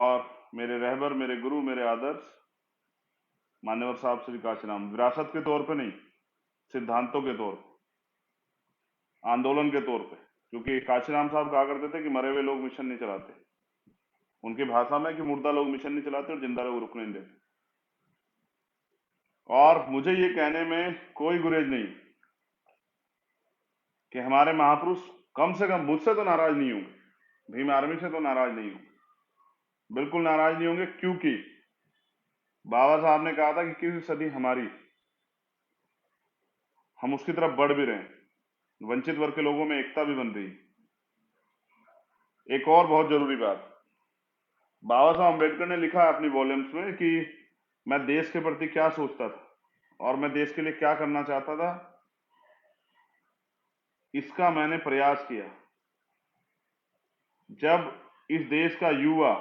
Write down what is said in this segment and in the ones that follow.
और मेरे रहबर, मेरे गुरु, मेरे आदर्श मान्यवर साहब श्री काशीराम, विरासत के तौर पे नहीं, सिद्धांतों के तौर पे, आंदोलन के तौर पे। क्योंकि काशीराम साहब कहा करते थे कि मरे हुए लोग मिशन नहीं चलाते, उनकी भाषा में कि मुर्दा लोग मिशन नहीं चलाते और जिंदा लोग रुकने नहीं देते। और मुझे ये कहने में कोई गुरेज नहीं कि हमारे महापुरुष कम से कम मुझसे तो नाराज नहीं होंगे, भीम आर्मी से तो नाराज नहीं होंगे, बिल्कुल नाराज नहीं होंगे। क्योंकि बाबा साहब ने कहा था कि किसी सदी हमारी, हम उसकी तरफ बढ़ भी रहे हैं, वंचित वर्ग के लोगों में एकता भी बन रही। एक और बहुत जरूरी बात, बाबा साहब अम्बेडकर ने लिखा है अपनी वॉल्यूम्स में कि मैं देश के प्रति क्या सोचता था और मैं देश के लिए क्या करना चाहता था, इसका मैंने प्रयास किया। जब इस देश का युवा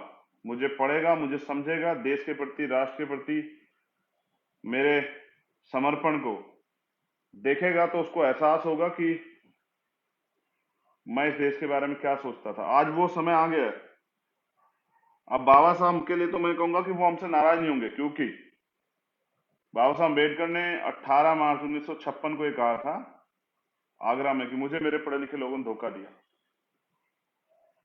मुझे पढ़ेगा, मुझे समझेगा, देश के प्रति, राष्ट्र के प्रति मेरे समर्पण को देखेगा, तो उसको एहसास होगा कि मैं इस देश के बारे में क्या सोचता था। आज वो समय आ गया है। अब बाबा साहब के लिए तो मैं कहूंगा कि वो हमसे नाराज नहीं होंगे, क्योंकि बाबा साहब अम्बेडकर ने 18 मार्च 1956 को ये कहा था आगरा में कि मुझे मेरे पढ़े लिखे लोगों ने धोखा दिया।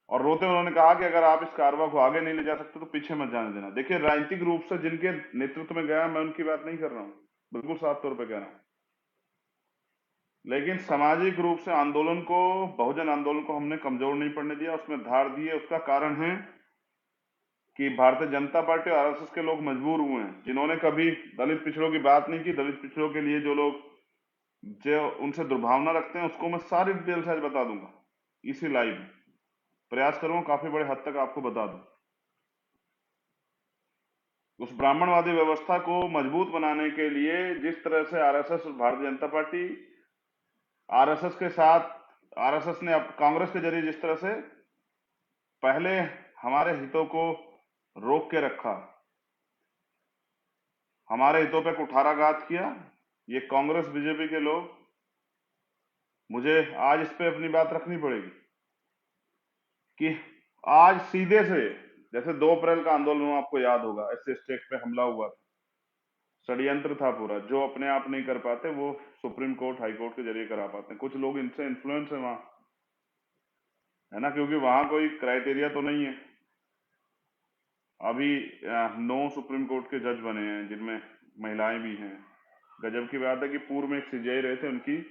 और रोते उन्होंने कहा कि अगर आप इस कारवा को आगे नहीं ले जा सकते तो पीछे मत जाने देना। देखिए, राजनीतिक रूप से जिनके नेतृत्व में गया, मैं उनकी बात नहीं कर रहा हूं, बिल्कुल साफ तौर पर कह रहा हूं, लेकिन सामाजिक रूप से आंदोलन को, बहुजन आंदोलन को हमने कमजोर नहीं पड़ने दिया, उसमें धार दी है। उसका कारण है कि भारतीय जनता पार्टी और आरएसएस के लोग मजबूर हुए हैं, जिन्होंने कभी दलित पिछड़ों की बात नहीं की। दलित पिछड़ों के लिए जो लोग जो उनसे दुर्भावना रखते हैं, उसको मैं सारी डिटेल्स आज बता दूंगा इसी लाइव में, प्रयास करूंगा काफी बड़े हद तक आपको बता दूं। उस ब्राह्मणवादी व्यवस्था को मजबूत बनाने के लिए जिस तरह से आरएसएस और भारतीय जनता पार्टी, आरएसएस के साथ, आरएसएस ने अब कांग्रेस के जरिए जिस तरह से पहले हमारे हितों को रोक के रखा, हमारे हितों पे कुठाराघात किया, ये कांग्रेस बीजेपी के लोग, मुझे आज इस पे अपनी बात रखनी पड़ेगी कि आज सीधे से, जैसे 2 अप्रैल का आंदोलन हुआ, आपको याद होगा, एससी स्टेट पे हमला हुआ था, षड्यंत्र था पूरा। जो अपने आप नहीं कर पाते वो सुप्रीम कोर्ट, हाई कोर्ट के जरिए करा पाते हैं। कुछ लोग इनसे इन्फ्लुएंस है वहां, है ना, क्योंकि वहां कोई क्राइटेरिया तो नहीं है। अभी 9 सुप्रीम कोर्ट के जज बने हैं, जिनमें महिलाएं भी हैं। गजब की बात है कि पूर्व में एक सीजेआई रहे थे, उनकी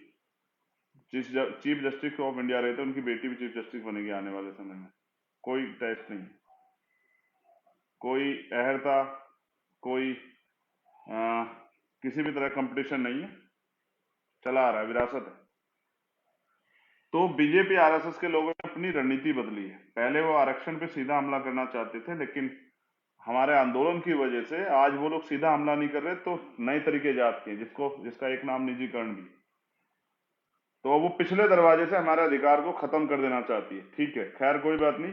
चीफ जस्टिस ऑफ इंडिया रहे थे, उनकी बेटी भी चीफ जस्टिस बनेगी आने वाले समय में। कोई टेस्ट नहीं, कोई अहर्ता, कोई आ, किसी भी तरह कंपटीशन नहीं है, चला आ रहा है, विरासत है। तो बीजेपी आरएसएस के लोगों ने अपनी रणनीति बदली है। पहले वो आरक्षण पे सीधा हमला करना चाहते थे, लेकिन हमारे आंदोलन की वजह से आज वो लोग सीधा हमला नहीं कर रहे, तो नए तरीके इजाद किए, जिसका एक नाम निजीकरण भी। तो वो पिछले दरवाजे से हमारे अधिकार को खत्म कर देना चाहती है। ठीक है, खैर कोई बात नहीं,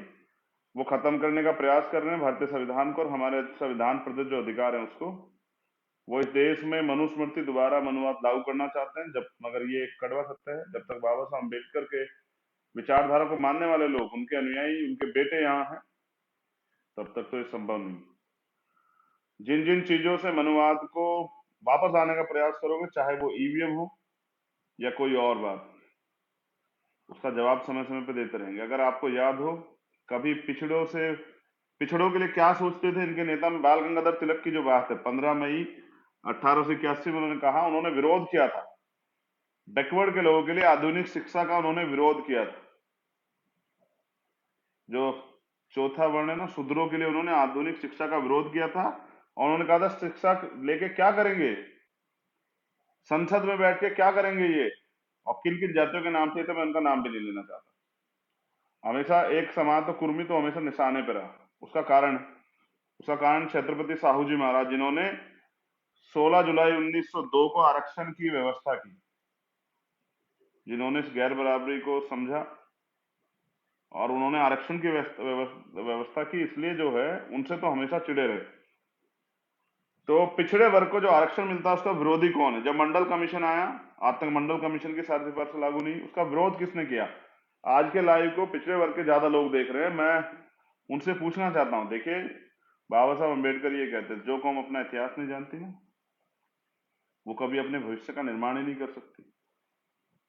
वो खत्म करने का प्रयास कर रहे हैं भारतीय संविधान को और हमारे संविधान प्रदत्त जो अधिकार है उसको। वो इस देश में मनुस्मृति दोबारा मनुवाद लागू करना चाहते हैं। जब, मगर ये एक कड़वा सत्य है, जब तक बाबा साहब अम्बेडकर के विचारधारा को मानने वाले लोग, उनके अनुयायी, उनके बेटे यहाँ हैं, तब तक तो ये संभव नहीं। जिन जिन चीजों से मनुवाद को वापस आने का प्रयास करोगे, चाहे वो ईवीएम हो या कोई और बात, उसका जवाब समय समय पे देते रहेंगे। अगर आपको याद हो, कभी पिछड़ों के लिए क्या सोचते थे इनके नेता में, बाल गंगाधर तिलक की जो बात है, 15 मई 1881 में उन्होंने कहा, उन्होंने विरोध किया था बैकवर्ड के लोगों के लिए आधुनिक शिक्षा का, उन्होंने विरोध किया था। जो चौथा वर्ण है ना, शूद्रों के लिए उन्होंने आधुनिक शिक्षा का विरोध किया था। और उन्होंने कहा था शिक्षा लेके क्या करेंगे, संसद में बैठ के क्या करेंगे ये, और किन किन जातियों के नाम थे, तो मैं उनका नाम भी नहीं लेना चाहता। हमेशा एक समाज तो कुर्मी तो हमेशा निशाने पर रहा। उसका कारण छत्रपति साहू जी महाराज, जिन्होंने 16 जुलाई 1902 को आरक्षण की व्यवस्था की, जिन्होंने इस गैर बराबरी को समझा और उन्होंने आरक्षण की व्यवस्था की, इसलिए जो है उनसे तो हमेशा चिड़े रहे। तो पिछड़े वर्ग को जो आरक्षण मिलता है, उसका विरोधी कौन है? जब मंडल कमीशन आया, आज तक मंडल कमीशन की सारी सिफारिश लागू नहीं, उसका विरोध किसने किया? आज के लाइव को पिछड़े वर्ग के ज्यादा लोग देख रहे हैं। मैं उनसे पूछना चाहता हूं, देखिए बाबा साहब अम्बेडकर ये कहते थे, जो कौम अपना इतिहास नहीं जानती ना, वो कभी अपने भविष्य का निर्माण ही नहीं कर सकती।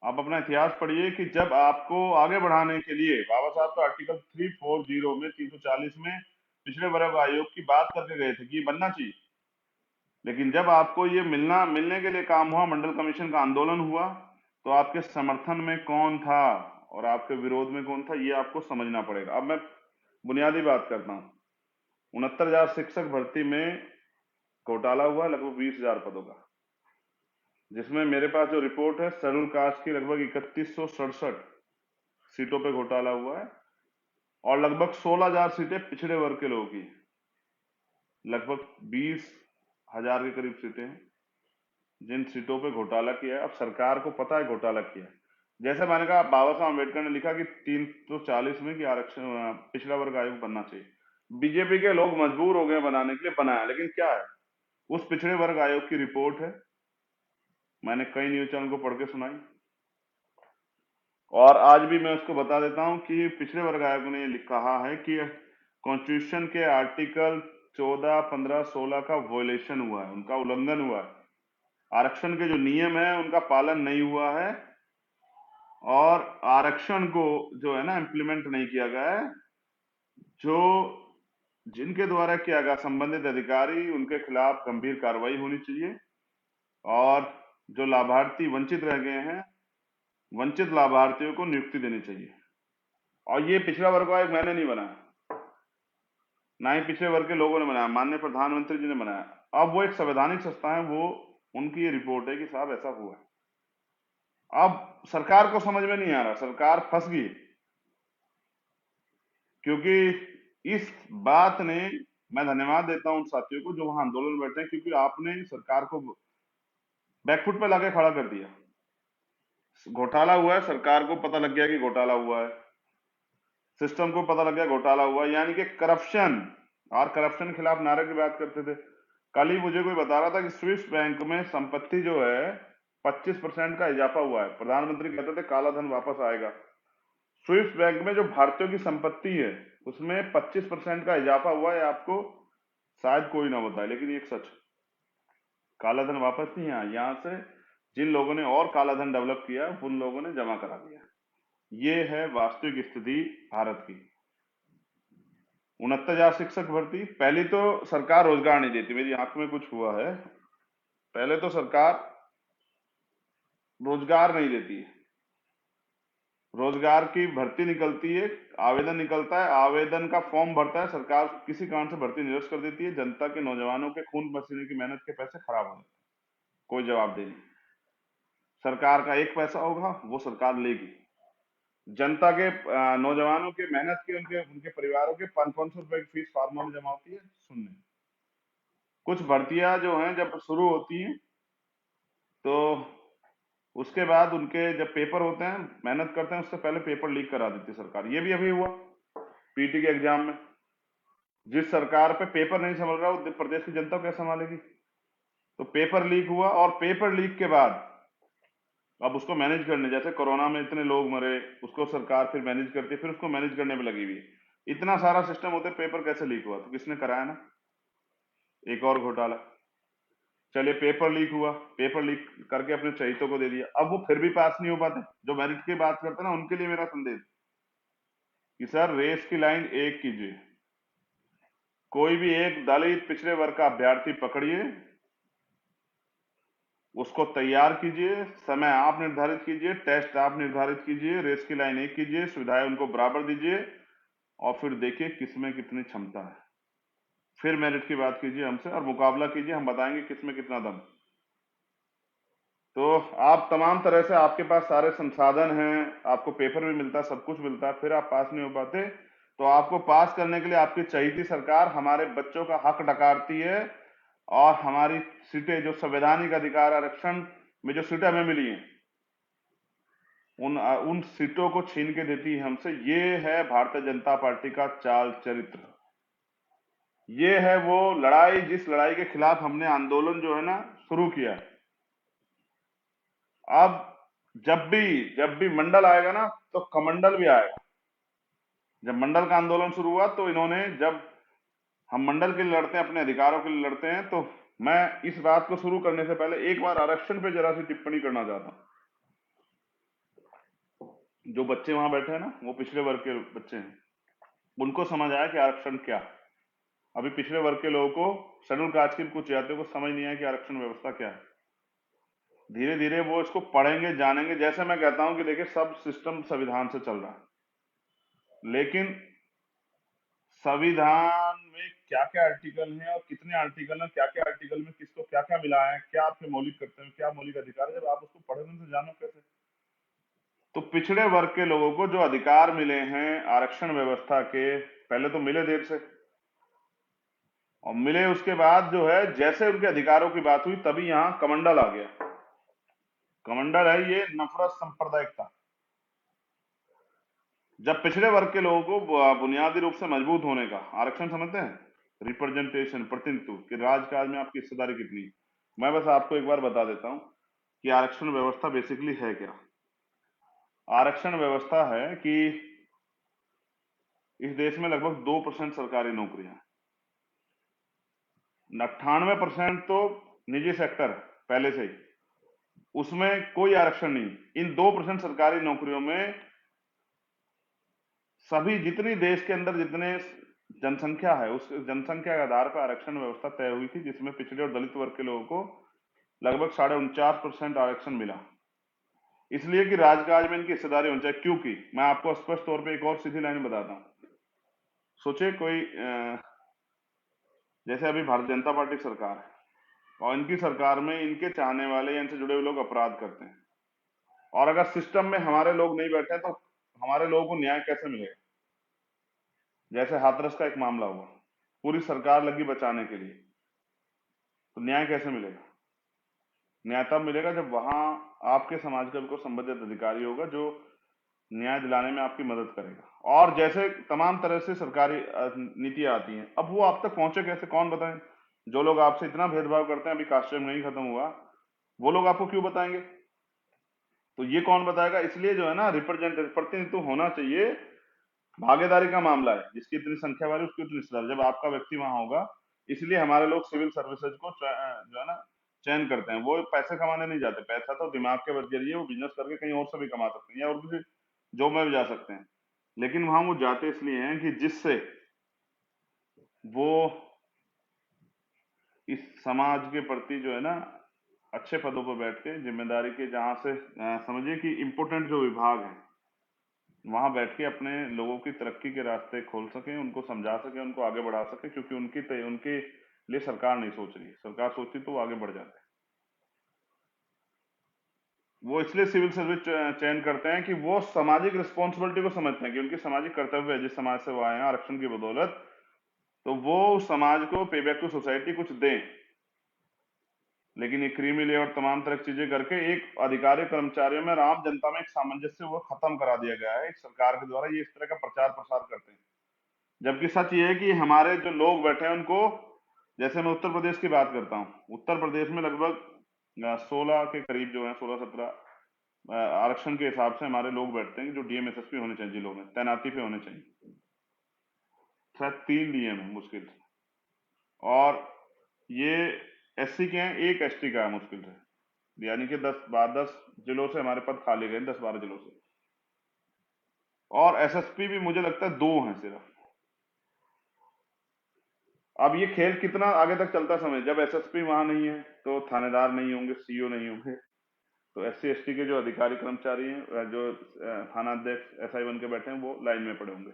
आप अपना इतिहास पढ़िए कि जब आपको आगे बढ़ाने के लिए बाबा साहब तो आर्टिकल 340 में 340 में पिछड़े वर्ग आयोग की बात करके गए थे कि ये बनना चाहिए, लेकिन जब आपको ये मिलने के लिए काम हुआ, मंडल कमीशन का आंदोलन हुआ, तो आपके समर्थन में कौन था और आपके विरोध में कौन था, ये आपको समझना पड़ेगा। अब मैं बुनियादी बात करता हूँ। 69,000 शिक्षक भर्ती में घोटाला हुआ लगभग 20,000 पदों का, जिसमें मेरे पास जो रिपोर्ट है, शेड्यूल कास्ट की लगभग 3167 सीटों पे घोटाला हुआ है और लगभग 16,000 सीटें पिछड़े वर्ग के लोगों की, लगभग 20,000 के करीब सीटें हैं जिन सीटों पे घोटाला किया है। अब सरकार को पता है घोटाला किया है। जैसे मैंने कहा, बाबा साहब अम्बेडकर ने लिखा कि 340 में कि आरक्षण पिछड़ा वर्ग आयोग बनना चाहिए। बीजेपी के लोग मजबूर हो गए बनाने के लिए, बनाया, लेकिन क्या है, उस पिछड़े वर्ग आयोग की रिपोर्ट है, मैंने कई न्यूज चैनल को पढ़ के सुनाई, और आज भी मैं उसको बता देता हूं कि पिछड़े वर्ग आयोग ने कहा है कि कॉन्स्टिट्यूशन के आर्टिकल 14, 15, 16 का वॉयलेशन हुआ है, उनका उल्लंघन हुआ है, आरक्षण के जो नियम है उनका पालन नहीं हुआ है, और आरक्षण को जो है ना इम्प्लीमेंट नहीं किया गया है, जो जिनके द्वारा किया गया संबंधित अधिकारी, उनके खिलाफ गंभीर कार्रवाई होनी चाहिए, और जो लाभार्थी वंचित रह गए हैं, वंचित लाभार्थियों को नियुक्ति देनी चाहिए। और ये पिछड़ा वर्ग आयोग मैंने नहीं बनाया, ना ही पिछड़े वर्ग के लोगों ने बनाया, माननीय प्रधानमंत्री जी ने बनाया। अब वो एक संवैधानिक संस्था है, वो उनकी ये रिपोर्ट है कि साहब ऐसा हुआ है। अब सरकार को समझ में नहीं आ रहा, सरकार फंस गई, क्योंकि इस बात ने, मैं धन्यवाद देता हूं उन साथियों को जो वहां आंदोलन में बैठे हैं, क्योंकि आपने सरकार को बैकफुट पे लाके खड़ा कर दिया। घोटाला हुआ है, सरकार को पता लग गया कि घोटाला हुआ है, सिस्टम को पता लग गया घोटाला हुआ है, यानी कि करप्शन, और करप्शन के खिलाफ नारे की बात करते थे। कल ही मुझे कोई बता रहा था कि स्विस बैंक में संपत्ति जो है 25% का इजाफा हुआ है। प्रधानमंत्री कहते थे काला धन वापस आएगा। स्विस बैंक में जो भारतीयों की संपत्ति है उसमें 25% का इजाफा हुआ है, आपको शायद कोई ना बताए, लेकिन एक सच, काला धन वापस नहीं आया। यहां से जिन लोगों ने और काला धन डेवलप किया उन लोगों ने जमा करा दिया। ये है वास्तविक स्थिति भारत की। 69,000 शिक्षक भर्ती, पहली तो सरकार रोजगार नहीं देती, मेरी आंख में कुछ हुआ है। पहले तो सरकार रोजगार नहीं देती है, रोजगार की भर्ती निकलती है, आवेदन निकलता है, आवेदन का फॉर्म भरता है, सरकार किसी कारण से भर्ती निरस्त कर देती है, जनता के, नौजवानों के खून पसीने की मेहनत के पैसे खराब हो जाते हैं, कोई जवाब नहीं। सरकार का एक पैसा होगा वो सरकार लेगी, जनता के, नौजवानों के मेहनत के, उनके उनके परिवारों के 500 रुपए की फीस फार्मों में जमा होती है, सुनने। कुछ भर्तियां जो हैं जब शुरू होती हैं तो उसके बाद उनके जब पेपर होते हैं, मेहनत करते हैं, उससे पहले पेपर लीक करा देती है सरकार। ये भी अभी हुआ पीटी के एग्जाम में। जिस सरकार पे पेपर नहीं संभल रहा वो प्रदेश की जनता को कैसे संभालेगी? तो पेपर लीक हुआ, और पेपर लीक के बाद अब उसको मैनेज करने, जैसे कोरोना में इतने लोग मरे, उसको सरकार फिर मैनेज करती है, फिर उसको मैनेज करने में लगी हुई है। इतना सारा सिस्टम होते पेपर कैसे लीक हुआ? तो किसने कराया ना, एक और घोटाला। चलिए पेपर लीक हुआ, पेपर लीक करके अपने चहितों को दे दिया, अब वो फिर भी पास नहीं हो पाते। जो मेरिट की बात करते हैं ना, उनके लिए मेरा संदेश कि सर रेस की लाइन एक कीजिए, कोई भी एक दलित पिछड़े वर्ग का अभ्यर्थी पकड़िए, उसको तैयार कीजिए, समय आप निर्धारित कीजिए, टेस्ट आप निर्धारित कीजिए, रेस की लाइन एक कीजिए, सुविधाएं उनको बराबर दीजिए, और फिर देखिए किसमें कितनी क्षमता है। फिर मेरिट की बात कीजिए हमसे और मुकाबला कीजिए, हम बताएंगे किसमें कितना दम। तो आप तमाम तरह से, आपके पास सारे संसाधन हैं, आपको पेपर भी मिलता है, सब कुछ मिलता है, फिर आप पास नहीं हो पाते, तो आपको पास करने के लिए आपकी चहीती सरकार हमारे बच्चों का हक डकारती है, और हमारी सीटें, जो संवैधानिक अधिकार आरक्षण में जो सीटें हमें मिली हैं, उन सीटों को छीन के देती है हमसे। ये है भारतीय जनता पार्टी का चाल चरित्र, ये है वो लड़ाई, जिस लड़ाई के खिलाफ हमने आंदोलन जो है ना शुरू किया। अब जब भी मंडल आएगा ना, तो कमंडल भी आएगा। जब मंडल का आंदोलन शुरू हुआ तो इन्होंने, जब हम मंडल के लिए लड़ते हैं, अपने अधिकारों के लिए लड़ते हैं, तो मैं इस बात को शुरू करने से पहले एक बार आरक्षण पे जरा सी टिप्पणी करना चाहता हूँ। जो बच्चे वहां बैठे हैं ना, वो पिछड़े वर्ग के बच्चे हैं, उनको समझ आया कि आरक्षण क्या। अभी पिछड़े वर्ग के लोगों को, शेड्यूल कास्ट के कुछ जातियों को समझ नहीं आया कि आरक्षण व्यवस्था क्या है। धीरे धीरे वो इसको पढ़ेंगे, जानेंगे। जैसे मैं कहता हूं कि देखिए, सब सिस्टम संविधान से चल रहा है, लेकिन संविधान में क्या क्या आर्टिकल हैं और कितने आर्टिकल हैं, क्या क्या आर्टिकल में किसको क्या क्या मिला है, क्या आपके मौलिक कर्तव्य, क्या मौलिक अधिकार है, जब आप उसको पढ़ोगे तो जानो कैसे। तो पिछड़े वर्ग के लोगों को जो अधिकार मिले हैं आरक्षण व्यवस्था के, पहले तो मिले देर से, और मिले उसके बाद जो है, जैसे उनके अधिकारों की बात हुई तभी यहां कमंडल आ गया। कमंडल है ये नफरत सांप्रदायिकता। जब पिछड़े वर्ग के लोगों को बुनियादी रूप से मजबूत होने का, आरक्षण समझते हैं, रिप्रेजेंटेशन, प्रतिनिधित्व, कि राजकाज में आपकी हिस्सेदारी कितनी है। मैं बस आपको एक बार बता देता हूं कि आरक्षण व्यवस्था बेसिकली है क्या। आरक्षण व्यवस्था है कि इस देश में लगभग 2% सरकारी नौकरियां, 98% तो निजी सेक्टर पहले से ही, उसमें कोई आरक्षण नहीं। इन 2% सरकारी नौकरियों में सभी, जितनी देश के अंदर जितने जनसंख्या है, उस जनसंख्या के आधार पर आरक्षण व्यवस्था तय हुई थी, जिसमें पिछड़े और दलित वर्ग के लोगों को लगभग 49.5% आरक्षण मिला। इसलिए कि राजकाज में इनकी हिस्सेदारी होनी चाहिए। क्योंकि मैं आपको स्पष्ट तौर पे एक और सीधी लाइन बताता हूं। सोचिए कोई जैसे अभी भारतीय जनता पार्टी सरकार है, और इनकी सरकार में इनके चाहने वाले या इनसे जुड़े हुए लोग अपराध करते हैं, और अगर सिस्टम में हमारे लोग नहीं बैठे तो हमारे लोगों को न्याय कैसे मिलेगा। जैसे हाथरस का एक मामला हुआ, पूरी सरकार लगी बचाने के लिए, तो न्याय कैसे मिलेगा। न्याय तब मिलेगा जब वहां आपके समाज का कोई संबंधित अधिकारी होगा जो न्याय दिलाने में आपकी मदद करेगा। और जैसे तमाम तरह से सरकारी नीतियां आती हैं, अब वो आप तक पहुंचे कैसे, कौन बताए। जो लोग आपसे इतना भेदभाव करते हैं, अभी कास्ट नहीं खत्म हुआ, वो लोग आपको क्यों बताएंगे। तो ये कौन बताएगा। इसलिए जो है ना, रिप्रेजेंटेटिव, प्रतिनिधित्व होना चाहिए। भागीदारी का मामला है, जिसकी इतनी संख्या वाली उसकी उतनी हिस्सेदारी, जब आपका व्यक्ति वहां होगा। इसलिए हमारे लोग सिविल सर्विसेज को जो है ना चयन करते हैं। वो पैसे कमाने नहीं जाते, पैसा तो दिमाग के जरिए वो बिजनेस करके कहीं और से भी कमा सकते हैं, या और किसी जॉब में भी जा सकते हैं। लेकिन वहां वो जाते इसलिए हैं कि जिससे वो इस समाज के प्रति जो है ना अच्छे पदों पर बैठ के, जिम्मेदारी के, जहां से समझिए कि इम्पोर्टेंट जो विभाग है, वहां बैठ के अपने लोगों की तरक्की के रास्ते खोल सके, उनको समझा सके, उनको आगे बढ़ा सके। क्योंकि उनके लिए सरकार नहीं सोच रही, सरकार सोचती तो वो आगे बढ़ जाते। वो इसलिए सिविल सर्विस चयन करते हैं कि वो सामाजिक रिस्पॉन्सिबिलिटी को समझते हैं, कि उनकी सामाजिक कर्तव्य है, जिस समाज से वो आए हैं आरक्षण की बदौलत, तो वो उस समाज को पे बैक टू सोसाइटी कुछ दें। लेकिन ये क्रीमी लेआउट तमाम तरह की चीजें करके एक अधिकारी कर्मचारियों में और आम जनता में एक सामंजस्य वो खत्म करा दिया गया है। एक सरकार के द्वारा ये इस तरह का प्रचार प्रसार करते हैं, जबकि सच ये है कि हमारे जो लोग बैठे हैं उनको, जैसे मैं उत्तर प्रदेश की बात करता हूँ, उत्तर प्रदेश में लगभग 16 के करीब जो है, 16-17 आरक्षण के हिसाब से हमारे लोग बैठते हैं जो डीएम एसएसपी होने चाहिए, जिलों में तैनाती पे होने चाहिए। शायद 3 डीएम है मुश्किल से, और ये एससी के हैं, एक एसटी का है मुश्किल से। यानी कि 10 जिलों से हमारे पद खाली गए, 10-12 जिलों से। और एसएसपी भी मुझे लगता है 2 हैं सिर्फ। अब ये खेल कितना आगे तक चलता समय, जब एसएसपी वहां नहीं है तो थानेदार नहीं होंगे, सीओ नहीं होंगे, तो एससी एसटी के जो अधिकारी कर्मचारी हैं, जो थाना अध्यक्ष एसआई बन के बैठे हैं, वो लाइन में पड़े होंगे।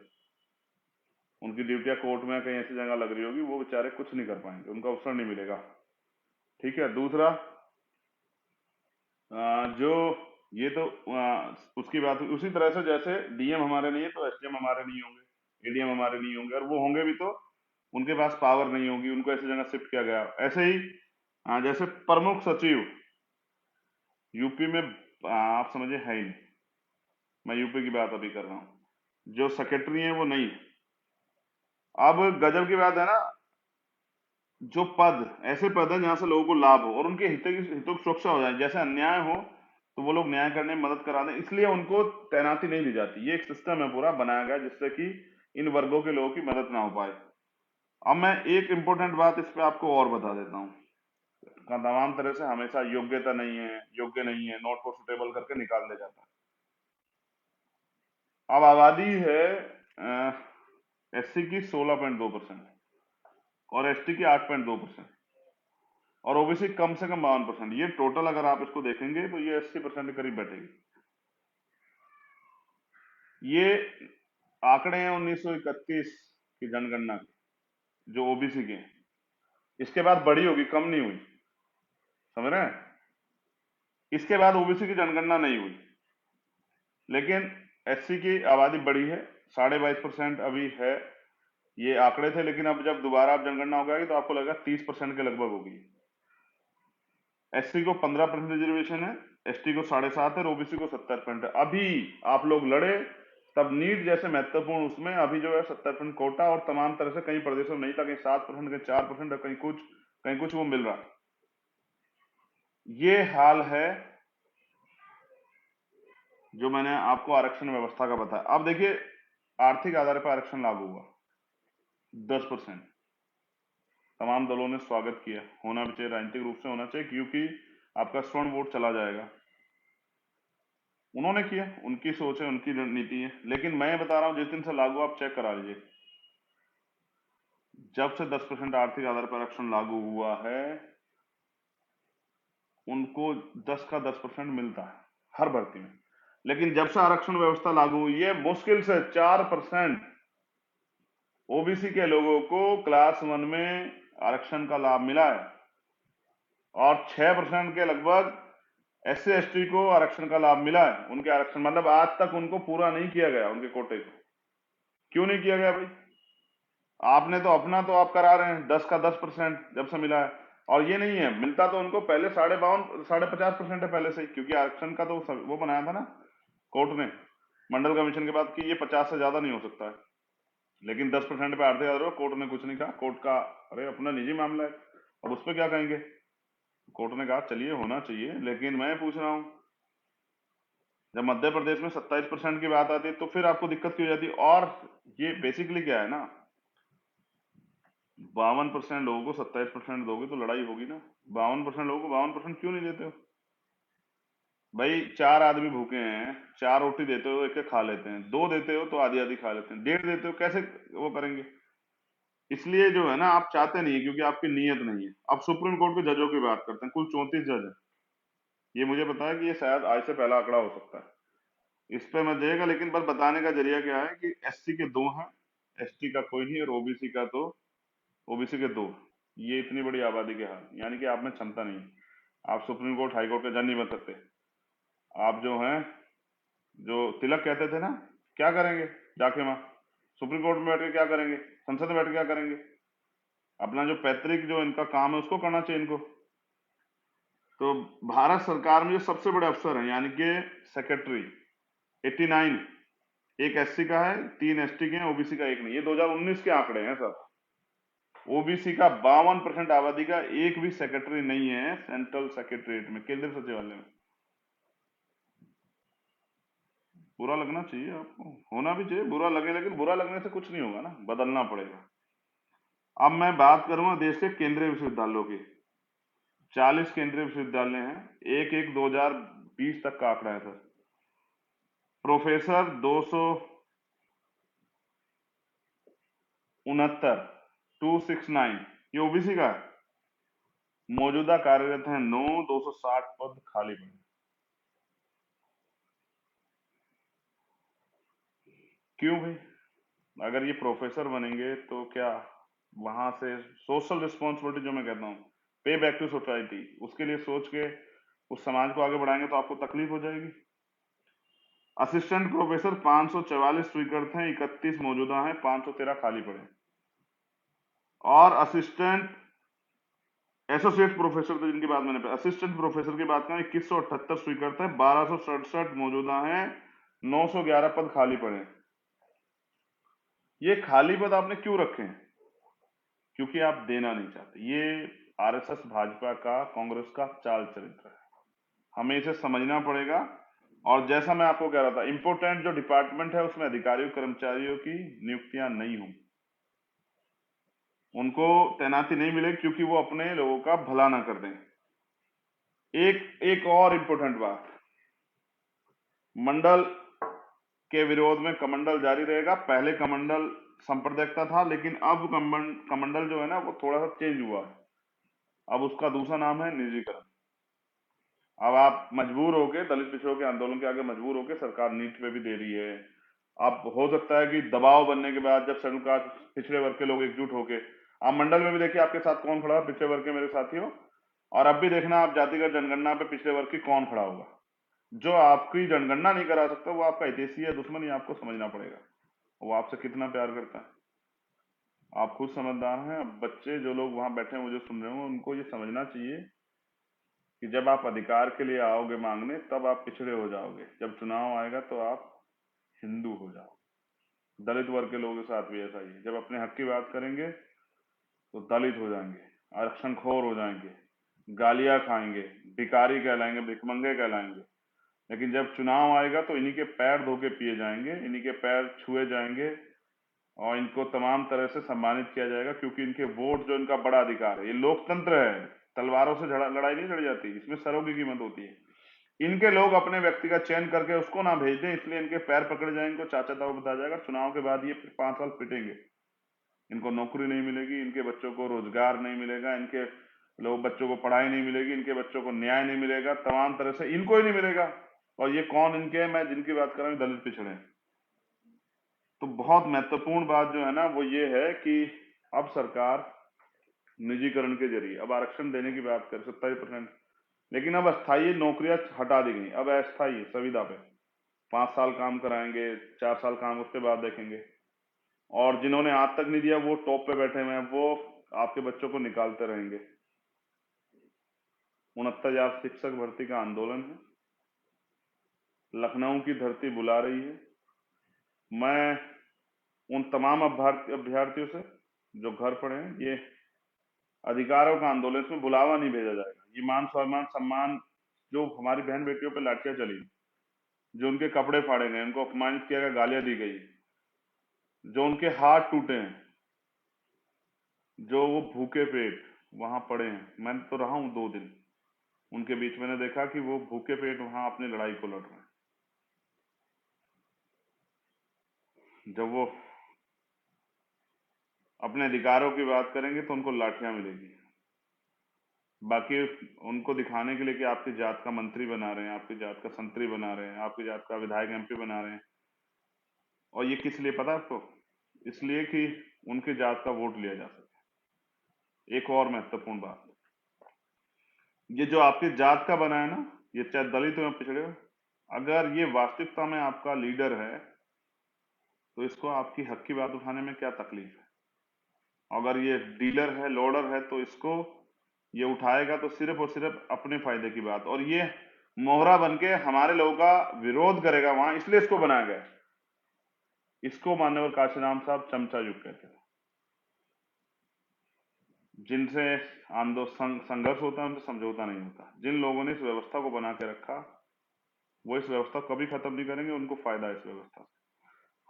उनकी ड्यूटियां कोर्ट में कहीं ऐसी जगह लग रही होगी, वो बेचारे कुछ नहीं कर पाएंगे, उनको अवसर नहीं मिलेगा। ठीक है। दूसरा, जो ये तो उसकी बात हुई। उसी तरह से जैसे डीएम हमारे नहीं है तो एसडीएम हमारे नहीं होंगे, एडीएम हमारे नहीं होंगे, और वो होंगे भी तो उनके पास पावर नहीं होगी, उनको ऐसी जगह शिफ्ट किया गया। ऐसे ही जैसे प्रमुख सचिव यूपी में आप समझे है ही नहीं। मैं यूपी की बात अभी कर रहा हूँ। जो सेक्रेटरी है वो नहीं। अब गजब की बात है ना, जो पद, ऐसे पद है जहां से लोगों को लाभ हो और उनके हितों की सुरक्षा हो जाए, जैसे अन्याय हो तो वो लोग न्याय करने में मदद करा दें, इसलिए उनको तैनाती नहीं दी जाती। ये एक सिस्टम है पूरा बनाया गया जिससे कि इन वर्गों के लोगों की मदद ना हो पाए। अब मैं एक इंपॉर्टेंट बात इस पे आपको और बता देता हूँ। तमाम तरह से हमेशा योग्यता नहीं है, योग्य नहीं है, नॉट फॉर सुटेबल करके निकाल दिया जाता है। अब आबादी है एससी की 16.2% और एसटी की 8.2% और ओबीसी कम से कम 52%। ये टोटल अगर आप इसको देखेंगे तो ये 80% के करीब बैठेगी। ये आंकड़े हैं 1931 की जनगणना के, जो ओबीसी के हैं। इसके बाद बड़ी होगी, कम नहीं हुई, समझ रहे हैं? इसके बाद ओबीसी की जनगणना नहीं हुई, लेकिन एससी की आबादी बढ़ी है, 22.5% अभी है। ये आंकड़े थे, लेकिन अब जब दोबारा आप जनगणना हो जाएगी तो आपको लगेगा 30% के लगभग होगी। एससी को 15% रिजर्वेशन है, एसटी को 7.5 है और ओबीसी को 70% है। अभी आप लोग लड़े तब नीट जैसे महत्वपूर्ण उसमें अभी जो है 70% कोटा, और तमाम तरह से कई प्रदेशों में नहीं था, कहीं 7%, कहीं 4% और कहीं कुछ वो मिल रहा। ये हाल है जो मैंने आपको आरक्षण व्यवस्था का बताया। अब देखिए, आर्थिक आधार पर आरक्षण लागू हुआ 10%। तमाम दलों ने स्वागत किया, होना भी चाहिए, राजनीतिक रूप से होना चाहिए, क्योंकि आपका स्वर्ण वोट चला जाएगा। उन्होंने किया, उनकी सोच है, उनकी रणनीति है। लेकिन मैं बता रहा हूं, जिस दिन से लागू, आप चेक करा लीजिए, जब से 10% आर्थिक आधार पर आरक्षण लागू हुआ है, उनको 10 का 10% मिलता है हर भर्ती में। लेकिन जब से आरक्षण व्यवस्था लागू हुई है, मुश्किल से 4% ओबीसी के लोगों को क्लास 1 में आरक्षण का लाभ मिला है, और 6% के लगभग एससी एसटी को आरक्षण का लाभ मिला है। उनके आरक्षण मतलब आज तक उनको पूरा नहीं किया गया, उनके कोटे को। क्यों नहीं किया गया भाई? आपने तो अपना तो आप करा रहे हैं, 10 का 10% जब से मिला है। और ये नहीं है, मिलता तो उनको पहले 52.5% है पहले से ही, क्योंकि आरक्षण का तो वो बनाया था ना कोर्ट ने मंडल कमीशन के बाद कि ये 50 से ज्यादा नहीं हो सकता है। लेकिन 10% पे आर्थिक आधार पर कोर्ट ने कुछ नहीं कहा। कोर्ट का अरे अपना निजी मामला है, अब उस पर क्या कहेंगे? कोर्ट ने कहा चलिए होना चाहिए। लेकिन मैं पूछ रहा हूं, जब मध्य प्रदेश में 27% की बात आती है तो फिर आपको दिक्कत क्यों हो जाती है? और ये बेसिकली क्या है ना, 52% लोगों को 27% दोगे तो लड़ाई होगी ना। 52% लोगों को 52% क्यों नहीं देते हो भाई? 4 आदमी भूखे हैं, 4 रोटी देते हो, एक एक खा लेते हैं, 2 देते हो तो आधी आधी खा लेते हैं, 1.5 देते हो, कैसे वो करेंगे? इसलिए जो है ना, आप चाहते नहीं है, क्योंकि आपकी नीयत नहीं है। अब सुप्रीम कोर्ट के जजों की बात करते हैं, कुल 34 जज है। ये मुझे पता है कि ये शायद आज से पहला आंकड़ा हो सकता है, इस पे मैं देगा, लेकिन बस बताने का जरिया क्या है कि एससी के 2 हैं, एसटी का कोई नहीं, और ओबीसी का तो ओबीसी के 2। ये इतनी बड़ी आबादी के हाल, यानी कि आप में क्षमता नहीं है। आप सुप्रीम कोर्ट हाई कोर्ट के जज नहीं बन सकते। आप जो हैं, जो तिलक कहते थे ना, क्या करेंगे जाके वहां सुप्रीम कोर्ट में बैठ के? क्या करेंगे? संसद में बैठ के क्या करेंगे? अपना जो पैतृक जो इनका काम है उसको करना चाहिए इनको। तो भारत सरकार में जो सबसे बड़े अफसर हैं, यानी कि सेक्रेटरी 89, एक एससी का है, 3 एसटी के हैं, ओबीसी का एक नहीं। ये 2019 के आंकड़े हैं सर। ओबीसी का 52% आबादी का एक भी सेक्रेटरी नहीं है सेंट्रल सेक्रेटरीट में, केंद्रीय सचिवालय में। बुरा लगना चाहिए आपको, होना भी चाहिए, बुरा लगे, लेकिन बुरा लगने से कुछ नहीं होगा ना, बदलना पड़ेगा। अब मैं बात करूंगा देश के केंद्रीय विश्वविद्यालयों की। 40 केंद्रीय विश्वविद्यालय हैं, एक एक 2020 तक का आंकड़ा है सर। प्रोफेसर 269, 269, ये ओबीसी का है। मौजूदा कार्यरत है 9, 260 पद खाली पड़े। क्यों भाई? अगर ये प्रोफेसर बनेंगे तो क्या वहां से सोशल रिस्पॉन्सिबिलिटी, जो मैं कहता हूँ पे बैक टू सोसाइटी, उसके लिए सोच के उस समाज को आगे बढ़ाएंगे तो आपको तकलीफ हो जाएगी। असिस्टेंट प्रोफेसर 544 स्वीकृत हैं, 31 मौजूदा हैं, 513 खाली पड़े। और असिस्टेंट एसोसिएट प्रोफेसर, तो जिनकी बात मैंने असिस्टेंट प्रोफेसर की बात करें, 2178 स्वीकृत है, 1267 मौजूदा हैं, 911 पद खाली पड़े। ये खाली पद आपने क्यों रखे हैं? क्योंकि आप देना नहीं चाहते। ये आरएसएस, भाजपा का, कांग्रेस का चाल चरित्र है। हमें इसे समझना पड़ेगा। और जैसा मैं आपको कह रहा था, इंपोर्टेंट जो डिपार्टमेंट है उसमें अधिकारियों कर्मचारियों की नियुक्तियां नहीं हों, उनको तैनाती नहीं मिले क्योंकि वो अपने लोगों का भला ना कर दें। एक एक और इंपोर्टेंट बात, मंडल के विरोध में कमंडल जारी रहेगा। पहले कमंडल सांप्रदायिकता था, लेकिन अब कमंडल जो है ना वो थोड़ा सा चेंज हुआ है। अब उसका दूसरा नाम है निजीकरण। अब आप मजबूर होके दलित पिछड़ों के आंदोलन के आगे मजबूर होके सरकार नीट पे भी दे रही है। अब हो सकता है कि दबाव बनने के बाद जब शेड्यूल कास्ट पिछड़े वर्ग के लोग एकजुट होके, आप मंडल में भी देखिए आपके साथ कौन खड़ा है, पिछड़े वर्ग के मेरे साथियों। और अब भी देखना आप जातिगत जनगणना पे पिछड़े वर्ग की कौन खड़ा होगा। जो आपकी जनगणना नहीं करा सकता वो आपका हितैषी है, दुश्मन ही आपको समझना पड़ेगा। वो आपसे कितना प्यार करता है आप खुद समझदार हैं। अब बच्चे जो लोग वहां बैठे हैं मुझे सुन रहे हो, उनको ये समझना चाहिए कि जब आप अधिकार के लिए आओगे मांगने तब आप पिछड़े हो जाओगे, जब चुनाव आएगा तो आप हिंदू हो जाओगे। दलित वर्ग के लोगों के साथ भी ऐसा ही है, जब अपने हक की बात करेंगे तो दलित हो जाएंगे, आरक्षणखोर हो जाएंगे, गालियां खाएंगे, भिखारी कहलाएंगे, भिखमंगे कहलाएंगे। लेकिन जब चुनाव आएगा तो इन्हीं के पैर धो के पिए जाएंगे, इन्हीं के पैर छुए जाएंगे और इनको तमाम तरह से सम्मानित किया जाएगा, क्योंकि इनके वोट जो इनका बड़ा अधिकार है। ये लोकतंत्र है, तलवारों से लड़ाई नहीं लड़ी जाती, इसमें सरों की कीमत होती है। इनके लोग अपने व्यक्ति का चयन करके उसको ना भेज दें, इसलिए इनके पैर पकड़े जाएंगे, इनको चाचा ताऊ बताया जाएगा। चुनाव के बाद ये 5 साल पिटेंगे, इनको नौकरी नहीं मिलेगी, इनके बच्चों को रोजगार नहीं मिलेगा, इनके लोग बच्चों को पढ़ाई नहीं मिलेगी, इनके बच्चों को न्याय नहीं मिलेगा, तमाम तरह से इनको ही नहीं मिलेगा। और ये कौन इनके हैं? मैं जिनकी बात कर रहा हूँ दलित पिछड़े हैं। तो बहुत महत्वपूर्ण बात जो है ना वो ये है कि अब सरकार निजीकरण के जरिए अब आरक्षण देने की बात कर 27%, लेकिन अब अस्थायी नौकरियां हटा दी गई, अब अस्थायी संविदा पे 5 साल काम कराएंगे, 4 साल काम उसके बाद देखेंगे। और जिन्होंने आज तक नहीं दिया वो टॉप पे बैठे हुए हैं, वो आपके बच्चों को निकालते रहेंगे। 69,000 शिक्षक भर्ती का आंदोलन है, लखनऊ की धरती बुला रही है। मैं उन तमाम अभ्यर्थियों से जो घर पड़े हैं, ये अधिकारों का आंदोलन, इसमें बुलावा नहीं भेजा जाएगा। ये मान सम्मान सम्मान जो हमारी बहन बेटियों पे लाठियां चली, जो उनके कपड़े फाड़े गए, उनको अपमानित किया गया, गालियां दी गई, जो उनके हाथ टूटे हैं, जो वो भूखे पेट वहां पड़े हैं। मैं तो रहा हूं 2 दिन उनके बीच, मैंने देखा कि वो भूखे पेट वहां अपनी लड़ाई को लड़ रहे हैं। जब वो अपने अधिकारों की बात करेंगे तो उनको लाठियां मिलेगी। बाकी उनको दिखाने के लिए कि आपकी जात का मंत्री बना रहे हैं, आपकी जात का संतरी बना रहे हैं, आपकी जात का विधायक एमपी बना रहे हैं। और ये किस लिए पता है आपको? इसलिए कि उनके जात का वोट लिया जा सके। एक और महत्वपूर्ण बात, ये जो आपकी जात का बना है ना, ये चाहे दलित हो या पिछड़े हो, अगर ये वास्तविकता में आपका लीडर है तो इसको आपकी हक की बात उठाने में क्या तकलीफ है। अगर ये डीलर है, लोडर है, तो इसको ये उठाएगा तो सिर्फ और सिर्फ अपने फायदे की बात, और ये मोहरा बन के हमारे लोगों का विरोध करेगा वहां, इसलिए इसको बनाया गया। इसको मान्यवर काशीराम साहब चमचा युग कहते थे। जिनसे आंदोलन संघर्ष होता है उनसे समझौता नहीं होता। जिन लोगों ने इस व्यवस्था को बना के रखा वो इस व्यवस्था को कभी खत्म नहीं करेंगे, उनको फायदा है इस व्यवस्था से।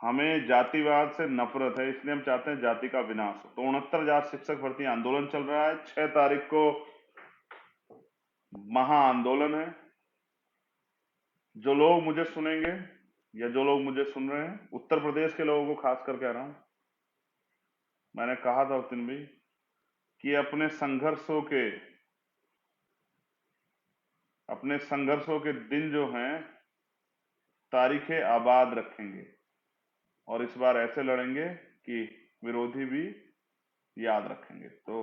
हमें जातिवाद से नफरत है, इसलिए हम चाहते हैं जाति का विनाश हो। तो 69,000 शिक्षक भर्ती आंदोलन चल रहा है, 6 तारीख को महा आंदोलन है। जो लोग मुझे सुनेंगे या जो लोग मुझे सुन रहे हैं, उत्तर प्रदेश के लोगों को खास कर कह रहा हूं, मैंने कहा था उस दिन भी कि अपने संघर्षों के दिन जो हैं तारीखें आबाद रखेंगे, और इस बार ऐसे लड़ेंगे कि विरोधी भी याद रखेंगे। तो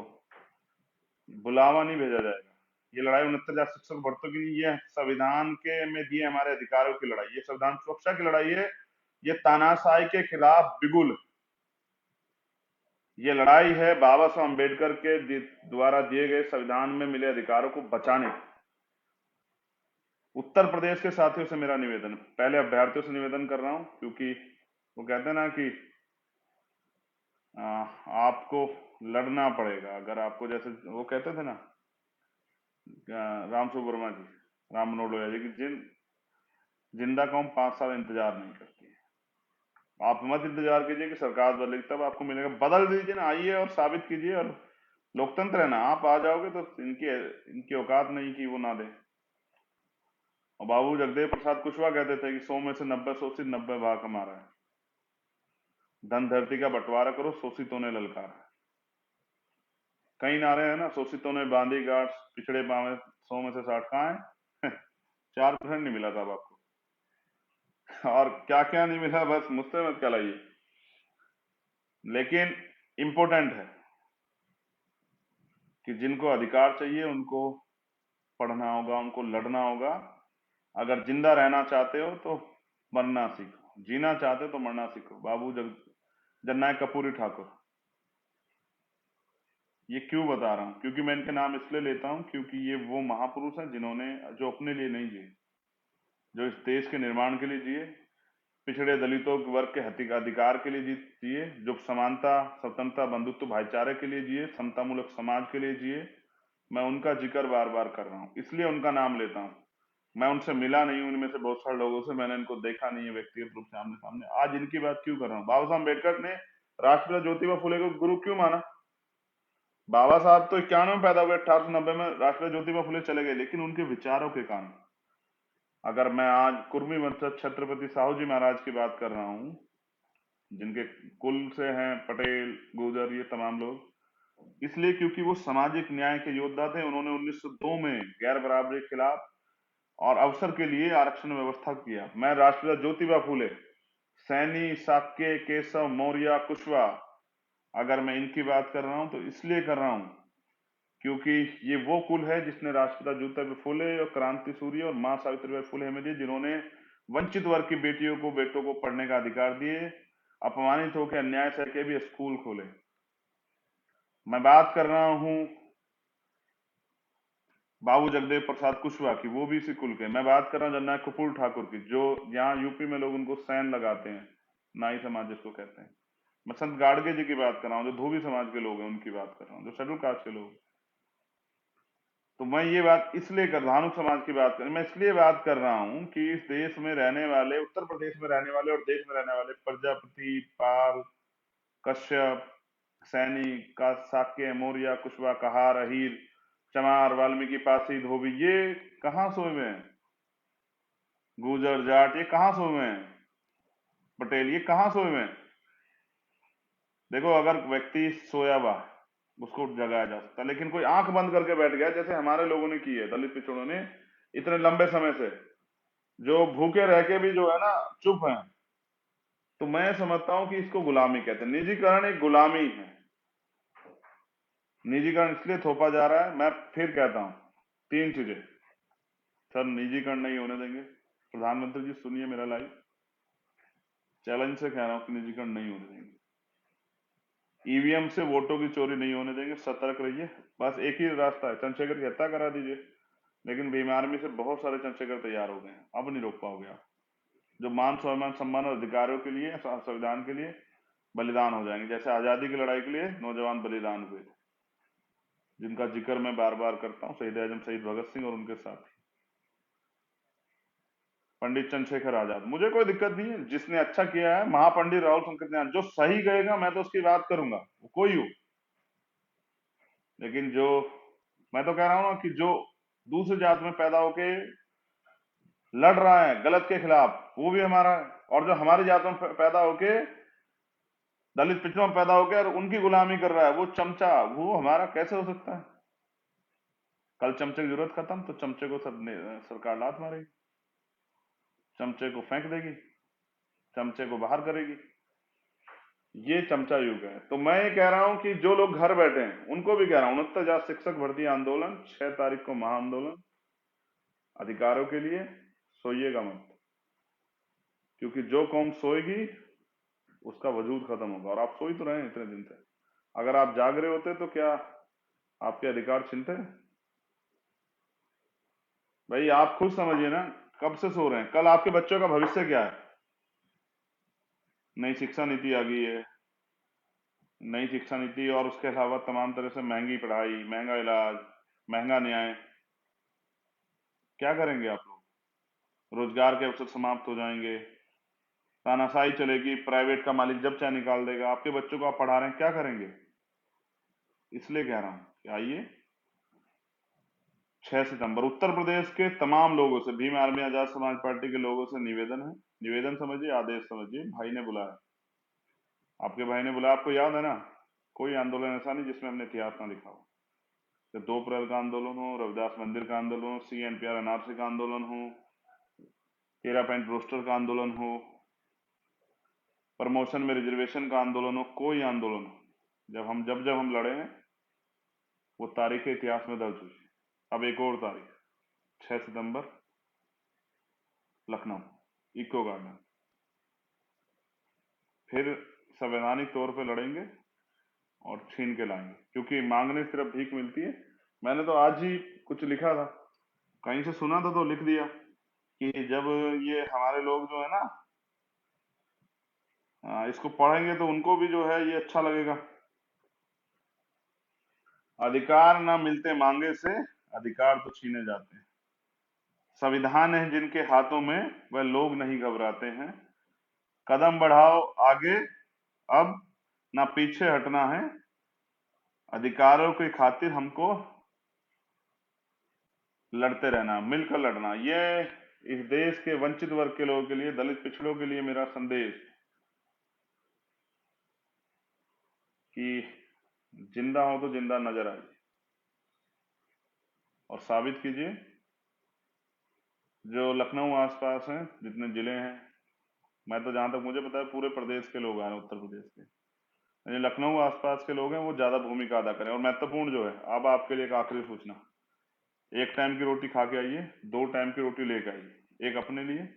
बुलावा नहीं भेजा जाएगा। ये लड़ाई 69,000 शिक्षक भर्तियों की नहीं, ये संविधान के में दिए हमारे अधिकारों की लड़ाई, ये संविधान सुरक्षा की लड़ाई है, ये तानाशाही के खिलाफ बिगुल, ये लड़ाई है बाबा साहब अम्बेडकर के द्वारा दिए गए संविधान में मिले अधिकारों को बचाने की। उत्तर प्रदेश के साथियों से मेरा निवेदन, पहले अभ्यर्थियों से निवेदन कर रहा हूं, क्योंकि वो कहते हैं ना कि आपको लड़ना पड़ेगा। अगर आपको, जैसे वो कहते थे ना राम सुब्रमण्य जी, राम मनोहर लोहिया जी की, जिंदा कौम 5 साल इंतजार नहीं करती है। आप मत इंतजार कीजिए कि सरकार बदलेगी तब आपको मिलेगा, बदल दीजिए ना, आइए और साबित कीजिए। और लोकतंत्र है ना, आप आ जाओगे तो इनकी इनकी औकात नहीं कि वो ना दे। और बाबू जगदेव प्रसाद कुशवाहा कहते थे कि 100 में से 90 शोषित, 90 भाग हमारा है। धन धरती का बंटवारा करो, शोषितों ने ललकारा। कई नारे हैं ना, शोषितों ने बांधी गांठ, पिछड़े पावे 100 में से 60, कहाँ है? 4% नहीं मिला था अब आपको। और क्या क्या नहीं मिला, बस मुझसे मत कहलाइए। लेकिन इंपॉर्टेंट है कि जिनको अधिकार चाहिए उनको पढ़ना होगा, उनको लड़ना होगा। अगर जिंदा रहना चाहते हो तो मरना सीखो, जीना चाहते हो तो मरना सीखो। बाबू जननायक कपूरी ठाकुर। ये क्यों बता रहा हूँ? क्योंकि मैं इनके नाम इसलिए लेता हूँ क्योंकि ये वो महापुरुष हैं जिन्होंने, जो अपने लिए नहीं जिए, जो इस देश के निर्माण के लिए जिए, पिछड़े दलितों के वर्ग के अधिकार के लिए जिए, जो समानता, स्वतंत्रता, बंधुत्व, भाईचारे के लिए जिए, समतामूलक समाज के लिए जिए। मैं उनका जिक्र बार बार कर रहा हूँ, इसलिए उनका नाम लेता हूँ। मैं उनसे मिला नहीं हूं, उनमें से बहुत सारे लोगों से मैंने इनको देखा नहीं है व्यक्तिगत रूप से आमने सामने। आज इनकी बात क्यों कर रहा हूँ? बाबा साहब अम्बेडकर ने राष्ट्रपिता ज्योतिबा फुले को गुरु क्यों माना? बाबा साहब तो 91 में पैदा हुए, 1890 में राष्ट्रपिता ज्योतिबा फुले चले गए, लेकिन उनके विचारों के कारण। अगर मैं आज कुर्मी वंशज छत्रपति साहू जी महाराज की बात कर रहा हूँ, जिनके कुल से हैं पटेल, गुर्जर, ये तमाम लोग, इसलिए क्योंकि वो सामाजिक न्याय के योद्धा थे। उन्होंने 1902 में गैर बराबरी के खिलाफ और अवसर के लिए आरक्षण व्यवस्था किया। मैं राष्ट्रपिता ज्योतिबा फूले, सैनी, साक्य, केशव, मौर्य, कुशवाहा, अगर मैं इनकी बात कर रहा हूं तो इसलिए कर रहा हूं क्योंकि ये वो कुल है जिसने राष्ट्रपिता ज्योतिबा फूले और क्रांति सूर्य और मां सावित्रीबाई फुले हमें दिए, जिन्होंने वंचित वर्ग की बेटियों को, बेटों को पढ़ने का अधिकार दिए, अपमानित होकर अन्याय सह के भी स्कूल खोले। मैं बात कर रहा हूं बाबू जगदेव प्रसाद कुशवाहा की, वो भी इसी कुल के। मैं बात कर रहा हूँ जननायक कपूर ठाकुर की, जो यहाँ यूपी में लोग उनको सैन लगाते हैं, नाई समाज जिसको कहते हैं। मैं संत गाड़गे जी की बात कर रहा हूँ, जो धोबी समाज के लोग हैं उनकी बात कर रहा हूँ, जो शेड्यूल कास्ट के लोग। तो मैं ये बात इसलिए कर, धानु समाज की बात कर, मैं इसलिए बात कर रहा हूँ कि इस देश में रहने वाले, उत्तर प्रदेश में रहने वाले और देश में रहने वाले प्रजापति, पाल, कश्यप, सैनी, का साक्य, मौर्य, कुशवाहा, कहार, अहीर, चमार, वाल्मीकि, पासी, धोबी, ये कहाँ सोए हुए हैं? गुर्जर, जाट, ये कहाँ सोए हुए हैं? पटेल, ये कहाँ सोए हुए हैं? देखो, अगर व्यक्ति सोया हुआ है उसको जगाया जा सकता है, लेकिन कोई आंख बंद करके बैठ गया, जैसे हमारे लोगों ने की है, दलित पिछड़ों ने इतने लंबे समय से, जो भूखे रह के भी जो है ना चुप है, तो मैं समझता हूं कि इसको गुलामी कहते हैं। निजीकरण एक गुलामी है। निजीकरण इसलिए थोपा जा रहा है, मैं फिर कहता हूं, 3 चीजें। सर, निजीकरण नहीं होने देंगे। प्रधानमंत्री जी सुनिए मेरा लाइव, चैलेंज से कह रहा हूं कि निजीकरण नहीं होने देंगे। ईवीएम से वोटों की चोरी नहीं होने देंगे, सतर्क रहिए। बस एक ही रास्ता है, चंद्रशेखर की हत्या करा दीजिए। लेकिन बेईमानी से बहुत सारे चंद्रशेखर तैयार हो गए हैं, अब नहीं रोक पाओगे आप। जो मान स्वाभिमान सम्मान और अधिकारों के लिए, संविधान के लिए बलिदान हो जाएंगे, जैसे आजादी की लड़ाई के लिए नौजवान बलिदान हुए थे, जिनका जिक्र मैं बार बार करता हूँ, शहीद आजम शहीद भगत सिंह और उनके साथी पंडित चंद्रशेखर आजाद। मुझे कोई दिक्कत नहीं है, जिसने अच्छा किया है, महापंडित राहुल शंकर ज्ञान, जो सही कहेगा मैं तो उसकी बात करूंगा, वो कोई हो। लेकिन जो, मैं तो कह रहा हूं ना कि जो दूसरी जात में पैदा होके लड़ रहा है गलत के खिलाफ, वो भी हमारा है। और जो हमारी जात में पैदा होके, दलित पिछड़ों में पैदा होके और उनकी गुलामी कर रहा है, वो चमचा, वो हमारा कैसे हो सकता है? कल चमचे की जरूरत खत्म तो चमचे को सरकार लात मारेगी, चमचे को फेंक देगी, चमचे को बाहर करेगी। ये चमचा युग है। तो मैं ये कह रहा हूं कि जो लोग घर बैठे हैं उनको भी कह रहा हूं, 69,000 शिक्षक भर्ती आंदोलन 6 तारीख को, महाआंदोलन अधिकारों के लिए, सोइएगा मत। क्योंकि जो कौम सोएगी उसका वजूद खत्म होगा। और आप सोई तो रहे हैं इतने दिन से। अगर आप जाग रहे होते तो क्या आपके अधिकार छिनते? भाई आप खुद समझिए ना, कब से सो रहे हैं? कल आपके बच्चों का भविष्य क्या है? नई शिक्षा नीति आ गई है, नई शिक्षा नीति और उसके अलावा तमाम तरह से महंगी पढ़ाई, महंगा इलाज, महंगा न्याय। क्या करेंगे आप लोग? रोजगार के अवसर समाप्त हो जाएंगे, तानाशाही चलेगी, प्राइवेट का मालिक जब चाहे निकाल देगा। आपके बच्चों को आप पढ़ा रहे हैं, क्या करेंगे? इसलिए कह रहा हूं कि आइए 6 सितंबर उत्तर प्रदेश के तमाम लोगों से, भीम आर्मी आजाद समाज पार्टी के लोगों से निवेदन है, निवेदन समझिए, आदेश समझिए, भाई ने बुलाया, आपके भाई ने बुलाया। आपको याद है ना, कोई आंदोलन ऐसा नहीं जिसमें हमने इतिहास ना लिखा हो। तो 2 अप्रैल का आंदोलन हो, रविदास मंदिर का आंदोलन हो, CNPR NRC का आंदोलन हो, 13 पॉइंट रोस्टर का आंदोलन हो, प्रमोशन में रिजर्वेशन का आंदोलन हो, कोई आंदोलन हो, जब हम लड़े हैं वो तारीख इतिहास में दर्ज हुई है। अब एक और तारीख, 6 सितंबर, लखनऊ, इको गार्डन, फिर संवैधानिक तौर पे लड़ेंगे और छीन के लाएंगे, क्योंकि मांगने से सिर्फ भीख मिलती है। मैंने तो आज ही कुछ लिखा था, कहीं से सुना था तो लिख दिया कि जब ये हमारे लोग जो है ना इसको पढ़ेंगे तो उनको भी जो है ये अच्छा लगेगा। अधिकार ना मिलते मांगे से, अधिकार तो छीने जाते हैं। संविधान है जिनके हाथों में, वह लोग नहीं घबराते हैं। कदम बढ़ाओ आगे, अब ना पीछे हटना है। अधिकारों की खातिर हमको लड़ते रहना, मिलकर लड़ना। ये इस देश के वंचित वर्ग के लोगों के लिए, दलित पिछड़ों के लिए मेरा संदेश कि जिंदा हो तो जिंदा नजर आइए और साबित कीजिए। जो लखनऊ आसपास हैं, जितने जिले हैं, मैं तो जहां तक मुझे पता है पूरे प्रदेश के लोग आए, उत्तर प्रदेश के, ये लखनऊ आसपास के लोग हैं, वो ज्यादा भूमिका अदा करें। और महत्वपूर्ण जो है, अब आपके लिए एक आखिरी सूचना, 1 टाइम की रोटी खा के आइए, 2 टाइम की रोटी लेके आइए, एक अपने लिए